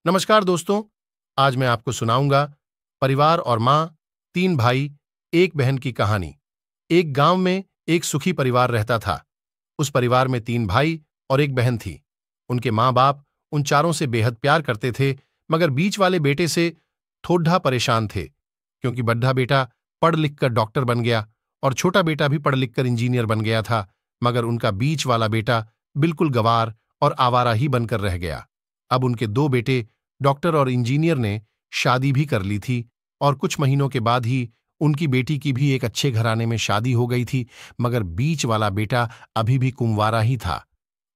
नमस्कार दोस्तों। आज मैं आपको सुनाऊंगा परिवार और माँ, तीन भाई, एक बहन की कहानी। एक गांव में एक सुखी परिवार रहता था। उस परिवार में तीन भाई और एक बहन थी। उनके माँ बाप उन चारों से बेहद प्यार करते थे, मगर बीच वाले बेटे से ठोड्ढा परेशान थे, क्योंकि बड्ढा बेटा पढ़ लिख कर डॉक्टर बन गया और छोटा बेटा भी पढ़ लिख कर इंजीनियर बन गया था, मगर उनका बीच वाला बेटा बिल्कुल गंवार और आवारा ही बनकर रह गया। अब उनके दो बेटे डॉक्टर और इंजीनियर ने शादी भी कर ली थी और कुछ महीनों के बाद ही उनकी बेटी की भी एक अच्छे घराने में शादी हो गई थी, मगर बीच वाला बेटा अभी भी कुंवारा ही था,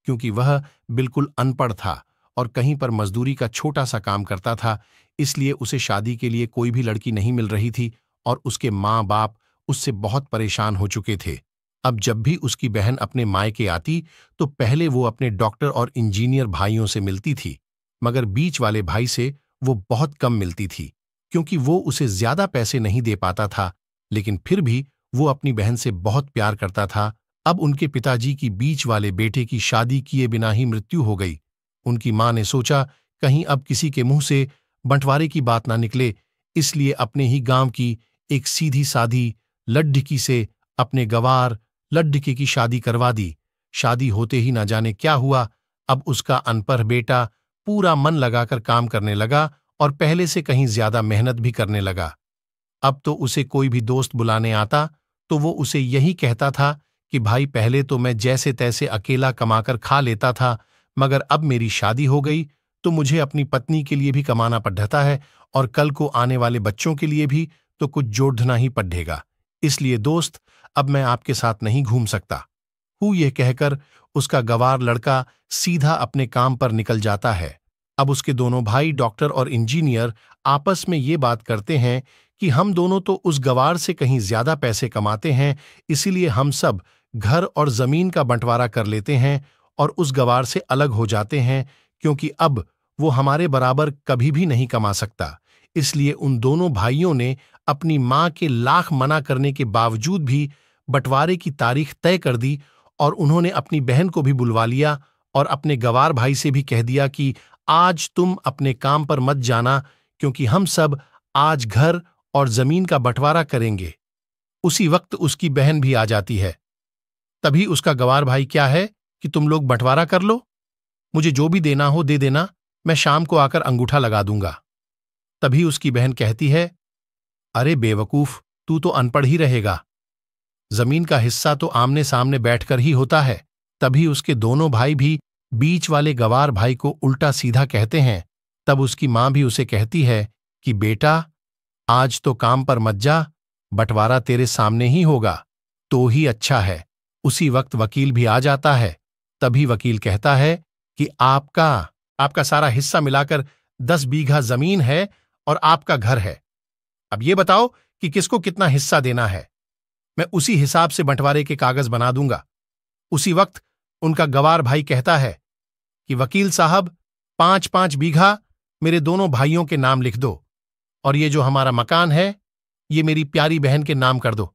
क्योंकि वह बिल्कुल अनपढ़ था और कहीं पर मजदूरी का छोटा सा काम करता था। इसलिए उसे शादी के लिए कोई भी लड़की नहीं मिल रही थी और उसके माँ बाप उससे बहुत परेशान हो चुके थे। अब जब भी उसकी बहन अपने मायके आती तो पहले वो अपने डॉक्टर और इंजीनियर भाइयों से मिलती थी, मगर बीच वाले भाई से वो बहुत कम मिलती थी, क्योंकि वो उसे ज्यादा पैसे नहीं दे पाता था, लेकिन फिर भी वो अपनी बहन से बहुत प्यार करता था। अब उनके पिताजी की बीच वाले बेटे की शादी किए बिना ही मृत्यु हो गई। उनकी मां ने सोचा कहीं अब किसी के मुंह से बंटवारे की बात ना निकले, इसलिए अपने ही गांव की एक सीधी सादी लड्ढकी से अपने गवार लड्ढके की शादी करवा दी। शादी होते ही ना जाने क्या हुआ। अब उसका अनपढ़ बेटा पूरा मन लगाकर काम करने लगा और पहले से कहीं ज्यादा मेहनत भी करने लगा। अब तो उसे कोई भी दोस्त बुलाने आता तो वो उसे यही कहता था कि भाई, पहले तो मैं जैसे तैसे अकेला कमाकर खा लेता था, मगर अब मेरी शादी हो गई तो मुझे अपनी पत्नी के लिए भी कमाना पड़ता है और कल को आने वाले बच्चों के लिए भी तो कुछ जोड़ना ही पड़ेगा। इसलिए दोस्त, अब मैं आपके साथ नहीं घूम सकता हूँ। यह कहकर उसका गवार लड़का सीधा अपने काम पर निकल जाता है। अब उसके दोनों भाई डॉक्टर और इंजीनियर आपस में ये बात करते हैं कि हम दोनों तो उस गवार से कहीं ज्यादा पैसे कमाते हैं, इसीलिए हम सब घर और जमीन का बंटवारा कर लेते हैं और उस गवार से अलग हो जाते हैं, क्योंकि अब वो हमारे बराबर कभी भी नहीं कमा सकता। इसलिए उन दोनों भाइयों ने अपनी मां के लाख मना करने के बावजूद भी बंटवारे की तारीख तय कर दी और उन्होंने अपनी बहन को भी बुलवा लिया और अपने गवार भाई से भी कह दिया कि आज तुम अपने काम पर मत जाना, क्योंकि हम सब आज घर और जमीन का बंटवारा करेंगे। उसी वक्त उसकी बहन भी आ जाती है। तभी उसका गवार भाई, क्या है कि तुम लोग बंटवारा कर लो, मुझे जो भी देना हो दे देना, मैं शाम को आकर अंगूठा लगा दूंगा। तभी उसकी बहन कहती है, अरे बेवकूफ, तू तो अनपढ़ ही रहेगा, जमीन का हिस्सा तो आमने सामने बैठकर ही होता है। तभी उसके दोनों भाई भी बीच वाले गवार भाई को उल्टा सीधा कहते हैं। तब उसकी मां भी उसे कहती है कि बेटा, आज तो काम पर मत जा, बंटवारा तेरे सामने ही होगा तो ही अच्छा है। उसी वक्त वकील भी आ जाता है। तभी वकील कहता है कि आपका सारा हिस्सा मिलाकर 10 बीघा जमीन है और आपका घर है। अब ये बताओ कि किसको कितना हिस्सा देना है, मैं उसी हिसाब से बंटवारे के कागज बना दूंगा। उसी वक्त उनका गवार भाई कहता है कि वकील साहब, 5-5 बीघा मेरे दोनों भाइयों के नाम लिख दो और ये जो हमारा मकान है ये मेरी प्यारी बहन के नाम कर दो।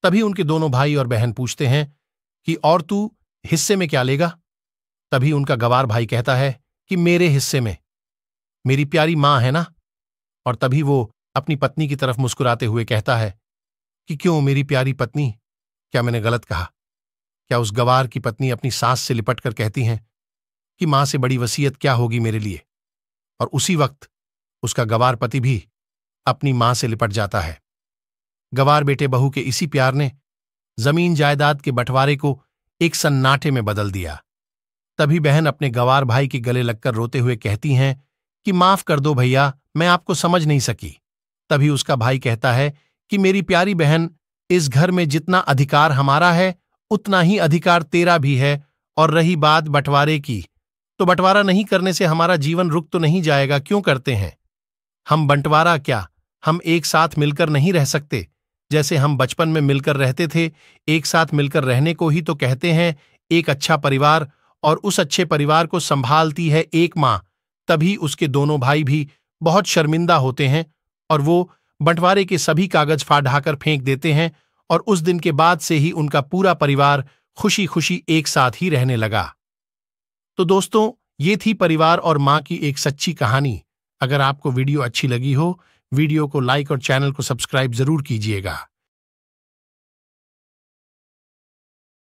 तभी उनके दोनों भाई और बहन पूछते हैं कि और तू हिस्से में क्या लेगा? तभी उनका गवार भाई कहता है कि मेरे हिस्से में मेरी प्यारी मां है ना। और तभी वो अपनी पत्नी की तरफ मुस्कुराते हुए कहता है कि क्यों मेरी प्यारी पत्नी, क्या मैंने गलत कहा? क्या उस गवार की पत्नी अपनी सास से लिपट कर कहती हैं कि मां से बड़ी वसीयत क्या होगी मेरे लिए। और उसी वक्त उसका गवार पति भी अपनी मां से लिपट जाता है। गवार बेटे बहू के इसी प्यार ने जमीन जायदाद के बंटवारे को एक सन्नाटे में बदल दिया। तभी बहन अपने गवार भाई के गले लगकर रोते हुए कहती हैं कि माफ कर दो भैया, मैं आपको समझ नहीं सकी। तभी उसका भाई कहता है कि मेरी प्यारी बहन, इस घर में जितना अधिकार हमारा है उतना ही अधिकार तेरा भी है, और रही बात बंटवारे की, तो बंटवारा नहीं करने से हमारा जीवन रुक तो नहीं जाएगा, क्यों करते हैं हम बंटवारा? क्या हम एक साथ मिलकर नहीं रह सकते? जैसे हम बचपन में मिलकर रहते थे, एक साथ मिलकर रहने को ही तो कहते हैं एक अच्छा परिवार, और उस अच्छे परिवार को संभालती है एक मां। तभी उसके दोनों भाई भी बहुत शर्मिंदा होते हैं और वो बंटवारे के सभी कागज फाड़ ढाकर फेंक देते हैं, और उस दिन के बाद से ही उनका पूरा परिवार खुशी खुशी एक साथ ही रहने लगा। तो दोस्तों, ये थी परिवार और माँ की एक सच्ची कहानी। अगर आपको वीडियो अच्छी लगी हो, वीडियो को लाइक और चैनल को सब्सक्राइब जरूर कीजिएगा।